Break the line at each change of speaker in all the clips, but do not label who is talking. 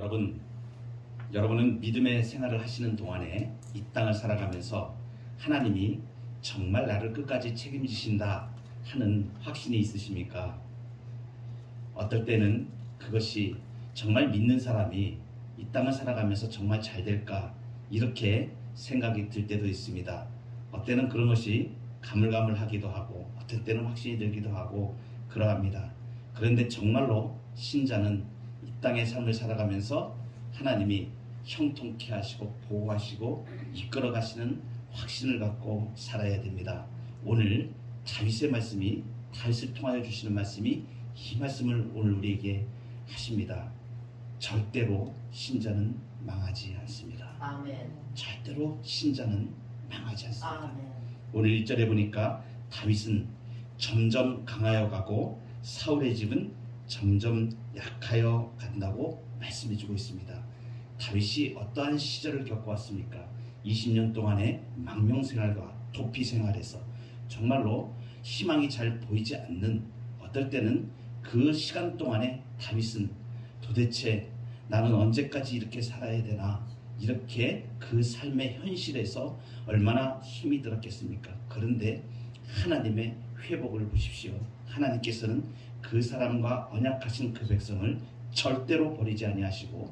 여러분은 믿음의 생활을 하시는 동안에 이 땅을 살아가면서 하나님이 정말 나를 끝까지 책임지신다 하는 확신이 있으십니까? 어떨 때는 그것이 정말 믿는 사람이 이 땅을 살아가면서 정말 잘 될까 이렇게 생각이 들 때도 있습니다. 어때는 그런 것이 가물가물하기도 하고 어떨 때는 확신이 들기도 하고 그러합니다. 그런데 정말로 신자는 이 땅의 삶을 살아가면서 하나님이 형통케 하시고 보호하시고 이끌어 가시는 확신을 갖고 살아야 됩니다. 오늘 다윗의 말씀이, 다윗을 통하여 주시는 말씀이 이 말씀을 오늘 우리에게 하십니다. 절대로 신자는 망하지 않습니다.
아멘.
절대로 신자는 망하지 않습니다.
아멘.
오늘 1절에 보니까 다윗은 점점 강하여 가고 사울의 집은 점점 약하여 간다고 말씀해주고 있습니다. 다윗이 어떠한 시절을 겪어왔습니까? 20년 동안의 망명생활과 도피생활에서 정말로 희망이 잘 보이지 않는, 어떨 때는 그 시간 동안에 다윗은 도대체 나는 언제까지 이렇게 살아야 되나, 이렇게 그 삶의 현실에서 얼마나 힘이 들었겠습니까? 그런데 하나님의 회복을 보십시오. 하나님께서는 그 사람과 언약하신 그 백성을 절대로 버리지 아니하시고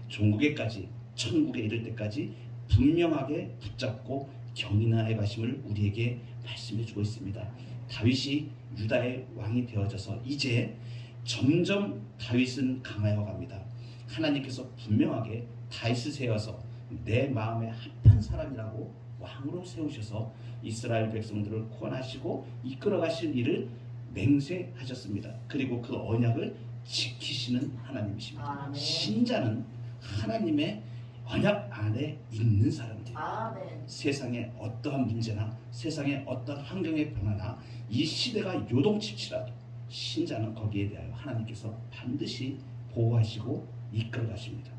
종국에까지, 천국에 이를 때까지 분명하게 붙잡고 경인하여 가심을 우리에게 말씀해 주고 있습니다. 다윗이 유다의 왕이 되어져서 이제 점점 다윗은 강하여 갑니다. 하나님께서 분명하게 다윗을 세워서 내 마음에 합한 사람이라고 왕으로 세우셔서 이스라엘 백성들을 구원하시고 이끌어 가실 일을 맹세하셨습니다. 그리고 그 언약을 지키시는 하나님이십니다.
아멘.
신자는 하나님의 언약 안에 있는 사람들.
아멘.
세상에 어떠한 문제나 세상에 어떠한 환경의 변화나 이 시대가 요동칠지라도 신자는 거기에 대하여 하나님께서 반드시 보호하시고 이끌어 가십니다.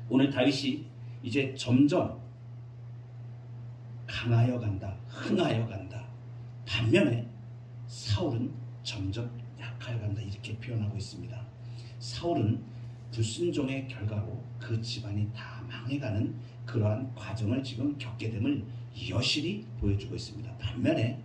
오늘 다윗이 이제 점점 강하여 간다, 흥하여 간다. 반면에 사울은 점점 약하여 간다, 이렇게 표현하고 있습니다. 사울은 불순종의 결과로 그 집안이 다 망해가는 그러한 과정을 지금 겪게 됨을 여실히 보여주고 있습니다. 반면에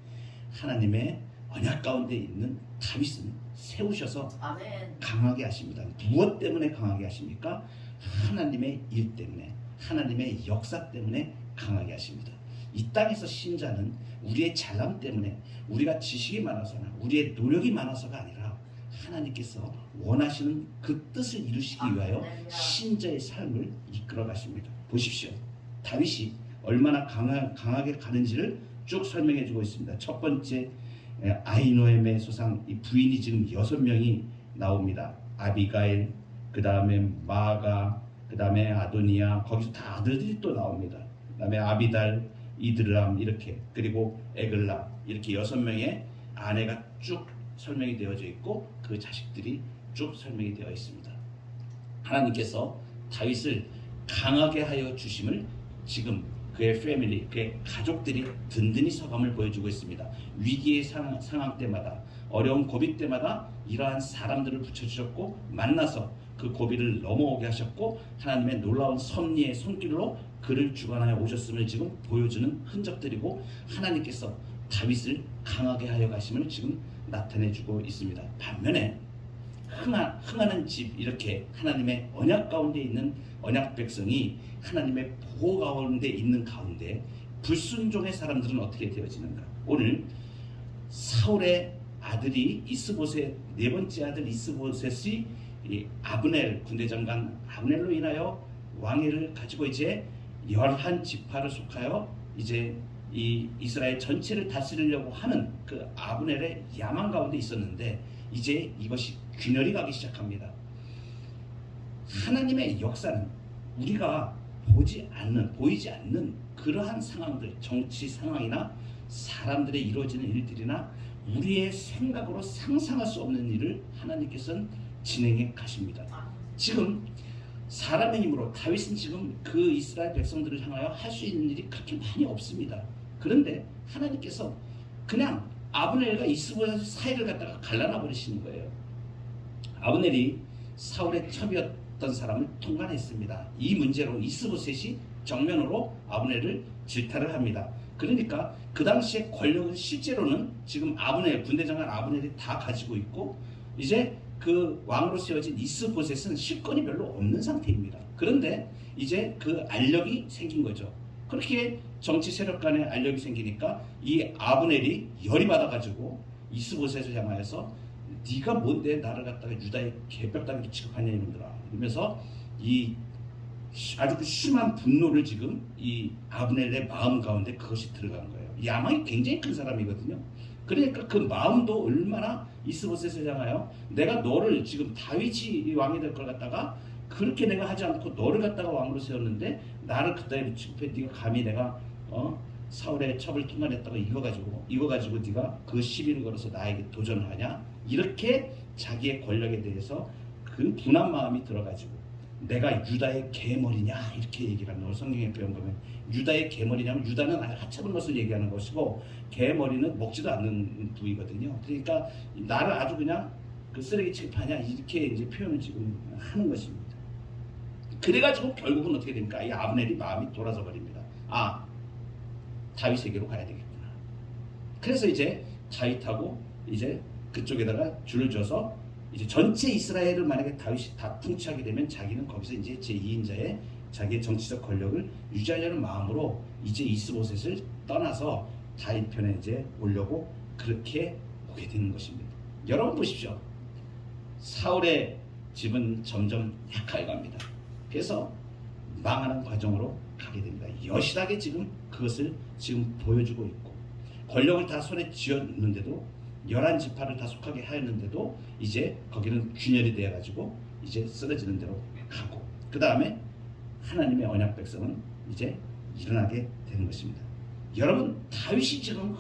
하나님의 언약 가운데 있는 다윗은 세우셔서
아멘.
강하게 하십니다. 무엇 때문에 강하게 하십니까? 하나님의 일 때문에, 하나님의 역사 때문에 강하게 하십니다. 이 땅에서 신자는 우리의 잘남 때문에, 우리가 지식이 많아서나 우리의 노력이 많아서가 아니라 하나님께서 원하시는 그 뜻을 이루시기 위하여 신자의 삶을 이끌어 가십니다. 보십시오. 다윗이 얼마나 강하게 가는지를 쭉 설명해 주고 있습니다. 첫 번째, 아히노엠의 소상, 이 부인이 지금 6명이 나옵니다. 아비가일, 그 다음에 마아가, 그 다음에 아도니아, 거기서 다 아들들이 또 나옵니다. 그 다음에 아비달, 이드람, 이렇게, 그리고 에글라, 이렇게 6명의 아내가 쭉 설명이 되어져 있고 그 자식들이 쭉 설명이 되어 있습니다. 하나님께서 다윗을 강하게 하여 주심을 지금 그의 패밀리, 그의 가족들이 든든히 서감을 보여주고 있습니다. 위기의 상황 때마다, 어려운 고비 때마다 이러한 사람들을 붙여주셨고 만나서 그 고비를 넘어오게 하셨고 하나님의 놀라운 섭리의 손길로 그를 주관하여 오셨음을 지금 보여주는 흔적들이고, 하나님께서 다윗을 강하게 하여 가심을 지금 나타내주고 있습니다. 반면에 흥하는 집, 이렇게 하나님의 언약 가운데 있는 언약 백성이 하나님의 보호 가운데 있는 가운데 불순종의 사람들은 어떻게 되어지는가? 오늘 사울의 아들이 이스보셋, 네 번째 아들 이스보셋이 아브넬, 군대장관 아브넬로 인하여 왕위를 가지고 이제 11지파를 속하여 이제 이 이스라엘 전체를 다스리려고 하는 그 아브넬의 야망 가운데 있었는데 이제 이것이 균열이 가기 시작합니다. 하나님의 역사는 우리가 보이지 않는 그러한 상황들, 정치 상황이나 사람들의 이루어지는 일들이나 우리의 생각으로 상상할 수 없는 일을 하나님께서는 진행해 가십니다. 지금 사람의 힘으로 다윗은 지금 그 이스라엘 백성들을 향하여 할 수 있는 일이 그렇게 많이 없습니다. 그런데 하나님께서 그냥 아브넬과 이스보셋 사이를 갖다가 갈라놔 버리시는 거예요. 아브넬이 사울의 첩이었 어떤 사람을 통관했습니다. 이 문제로 이스보셋이 정면으로 아브넬을 질타를 합니다. 그러니까 그 당시에 권력은 실제로는 지금 아브넬, 군대장관 아브넬이 다 가지고 있고 이제 그 왕으로 세워진 이스보셋은 실권이 별로 없는 상태입니다. 그런데 이제 그 알력이 생긴 거죠. 그렇게 정치 세력 간에 알력이 생기니까 이 아브넬이 열이 받아가지고 이스보셋을 향하여서 네가 뭔데 나를 갖다가 유다의 개벽다귀 취급하냐 이놈들아 이러면서 이 아주 그 심한 분노를 지금 이 아브넬의 마음 가운데 그것이 들어간 거예요. 야망이 굉장히 큰 사람이거든요. 그러니까 그 마음도 얼마나 이스보셋을 향하여 내가 너를 지금 다윗이 왕이 될 걸 갖다가 그렇게 내가 하지 않고 너를 갖다가 왕으로 세웠는데 나를 그따위로 취급해. 네가 감히 내가 사울의 첩을 통과했다가 이거 가지고 네가 그 시비를 걸어서 나에게 도전을 하냐? 이렇게 자기의 권력에 대해서 그 분한 마음이 들어가지고 내가 유다의 개머리냐 이렇게 얘기를 합니다. 성경의 표현 보면 유다의 개머리냐면 유다는 아주 하찮은 것을 얘기하는 것이고 개머리는 먹지도 않는 부위거든요. 그러니까 나를 아주 그냥 그 쓰레기 취급하냐 이렇게 이제 표현을 지금 하는 것입니다. 그래가지고 결국은 어떻게 됩니까? 이 아브넬이 마음이 돌아서 버립니다. 아, 다윗에게로 가야 되겠구나. 그래서 이제 다윗하고 이제 그쪽에다가 줄을 줘서 이제 전체 이스라엘을 만약에 다윗이 다 통치하게 되면 자기는 거기서 이제 제2인자의 자기의 정치적 권력을 유지하려는 마음으로 이제 이스보셋을 떠나서 다윗 편에 이제 오려고 그렇게 오게 되는 것입니다. 여러분 보십시오. 사울의 집은 점점 약해갑니다. 그래서 망하는 과정으로 가게 됩니다. 여실하게 지금 그것을 지금 보여주고 있고 권력을 다 손에 쥐었는데도 11지파를 다 속하게 하였는데도 이제 거기는 균열이 되어가지고 이제 쓰러지는 대로 가고 그 다음에 하나님의 언약 백성은 이제 일어나게 되는 것입니다. 여러분 다윗이 지금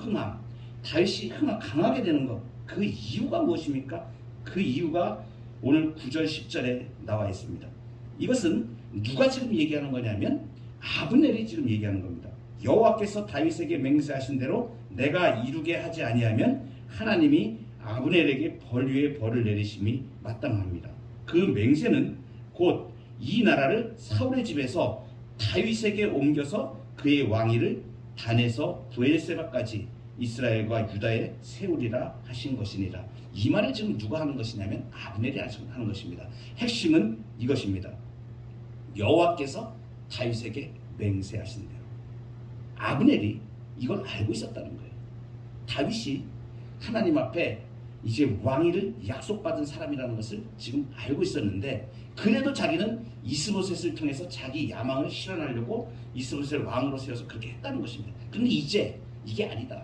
다윗이 강하게 되는 것 그 이유가 무엇입니까? 그 이유가 오늘 9절 10절에 나와 있습니다. 이것은 누가 지금 얘기하는 거냐면 아브넬이 지금 얘기하는 겁니다. 여호와께서 다윗에게 맹세하신 대로 내가 이루게 하지 아니하면 하나님이 아브넬에게 벌 위에 벌을 내리심이 마땅합니다. 그 맹세는 곧 이 나라를 사울의 집에서 다윗에게 옮겨서 그의 왕위를 단에서 브엘세바까지 이스라엘과 유다에 세우리라 하신 것이니라. 이 말을 지금 누가 하는 것이냐면 아브넬이 하는 것입니다. 핵심은 이것입니다. 여호와께서 다윗에게 맹세하신 대로. 아브넬이 이걸 알고 있었다는 거예요. 다윗이 하나님 앞에 이제 왕위를 약속받은 사람이라는 것을 지금 알고 있었는데 그래도 자기는 이스보셋을 통해서 자기 야망을 실현하려고 이스보셋을 왕으로 세워서 그렇게 했다는 것입니다. 그런데 이제 이게 아니다.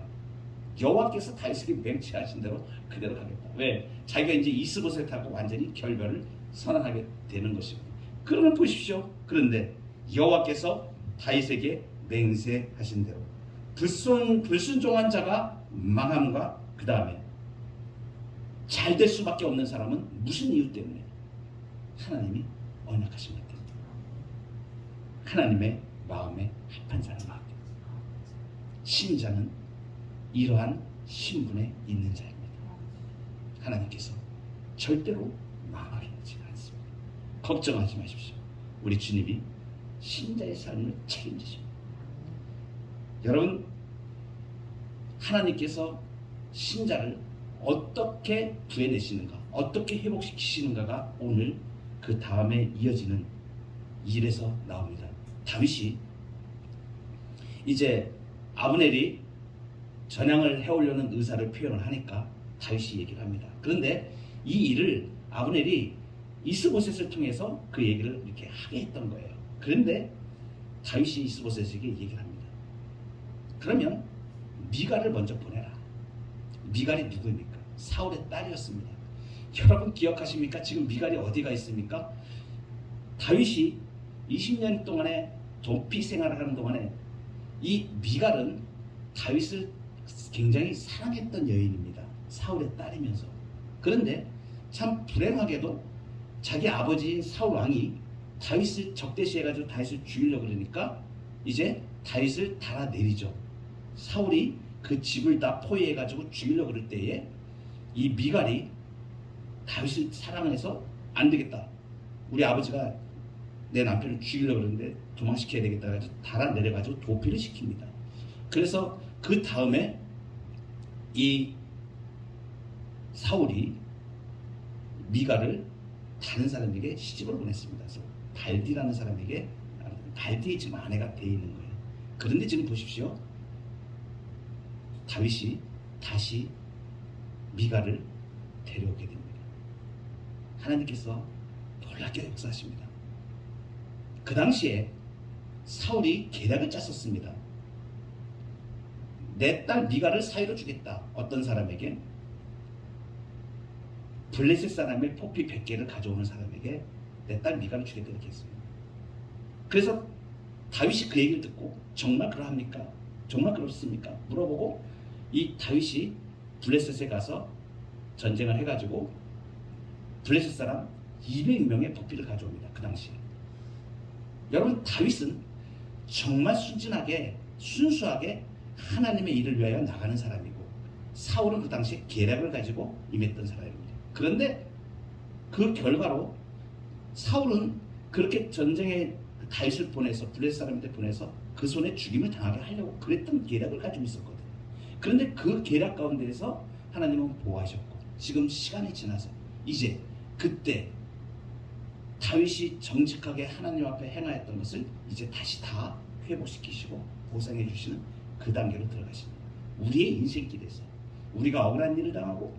여호와께서 다윗에게 맹세하신 대로 그대로 가겠다. 왜? 자기가 이제 이스보셋하고 완전히 결별을 선언하게 되는 것입니다. 그러면 보십시오. 그런데 여호와께서 다윗에게 맹세하신 대로 불순종한 자가 망함과 그 다음에 잘 될 수밖에 없는 사람은 무슨 이유 때문에? 하나님이 언약하신 것 때문에. 하나님의 마음에 합한 자는 마음. 신자는 이러한 신분에 있는 자입니다. 하나님께서 절대로 망하게 하지 않습니다. 걱정하지 마십시오. 우리 주님이 신자의 삶을 책임지십니다. 여러분, 하나님께서 신자를 어떻게 구해내시는가, 어떻게 회복시키시는가가 오늘 그 다음에 이어지는 일에서 나옵니다. 다윗이 이제 아브넬이 전향을 해오려는 의사를 표현을 하니까 다윗이 얘기를 합니다. 그런데 이 일을 아브넬이 이스보셋을 통해서 그 얘기를 이렇게 하게 했던 거예요. 그런데 다윗이 이스보셋에게 얘기를 합니다. 그러면 미갈을 먼저 보내라. 미갈이 누구입니까? 사울의 딸이었습니다. 여러분 기억하십니까? 지금 미갈이 어디가 있습니까? 다윗이 20년 동안에 도피 생활을 하는 동안에 이 미갈은 다윗을 굉장히 사랑했던 여인입니다. 사울의 딸이면서. 그런데 참 불행하게도 자기 아버지 사울 왕이 다윗을 적대시해가지고 다윗을 죽이려고 그러니까 이제 다윗을 달아내리죠. 사울이 그 집을 다 포위해가지고 죽이려고 그럴 때에 이 미갈이 다윗을 사랑해서 안 되겠다. 우리 아버지가 내 남편을 죽이려고 그러는데 도망시켜야 되겠다 해서 달아 내려가지고 도피를 시킵니다. 그래서 그 다음에 이 사울이 미가를 다른 사람에게 시집을 보냈습니다. 그래서 발디라는 사람에게, 발디의 지금 아내가 돼 있는 거예요. 그런데 지금 보십시오. 다윗이 다시 미가를 데려오게 됩니다. 하나님께서 놀랍게 역사하십니다. 그 당시에 사울이 계략을 짰었습니다. 내 딸 미가를 사위로 주겠다. 어떤 사람에게? 블레셋 사람의 포피 100개를 가져오는 사람에게 내 딸 미가를 주겠다 이렇게 했어요. 그래서 다윗이 그 얘기를 듣고 정말 그러합니까? 정말 그렇습니까? 물어보고 이 다윗이 블레셋에 가서 전쟁을 해가지고 블레셋 사람 200명의 포피를 가져옵니다. 그 당시에. 여러분, 다윗은 정말 순진하게 순수하게 하나님의 일을 위하여 나가는 사람이고, 사울은 그 당시에 계략을 가지고 임했던 사람입니다. 그런데 그 결과로 사울은 그렇게 전쟁에 다윗을 보내서 블레셋 사람한테 보내서 그 손에 죽임을 당하게 하려고 그랬던 계략을 가지고 있었거든요. 그런데 그 계략 가운데에서 하나님은 보호하셨고, 지금 시간이 지나서 이제 그때 다윗이 정직하게 하나님 앞에 행하였던 것을 이제 다시 다 회복시키시고 보상해 주시는 그 단계로 들어가십니다. 우리의 인생길에서 우리가 억울한 일을 당하고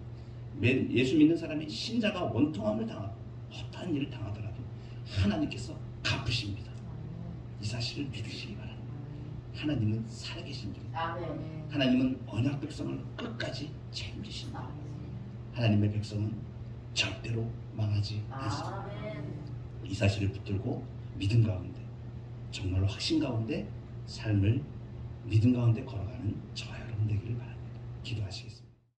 예수 믿는 사람이 신자가 원통함을 당하고 어떠한 일을 당하더라도 하나님께서 갚으십니다. 이 사실을 믿으시기 바랍니다. 하나님은 살아계신 분, 하나님은 언약 백성을 끝까지 책임지십니다. 하나님의 백성은 절대로 망하지 않습니다. 이 사실을 붙들고 믿음 가운데, 정말로 확신 가운데 삶을 믿음 가운데 걸어가는 저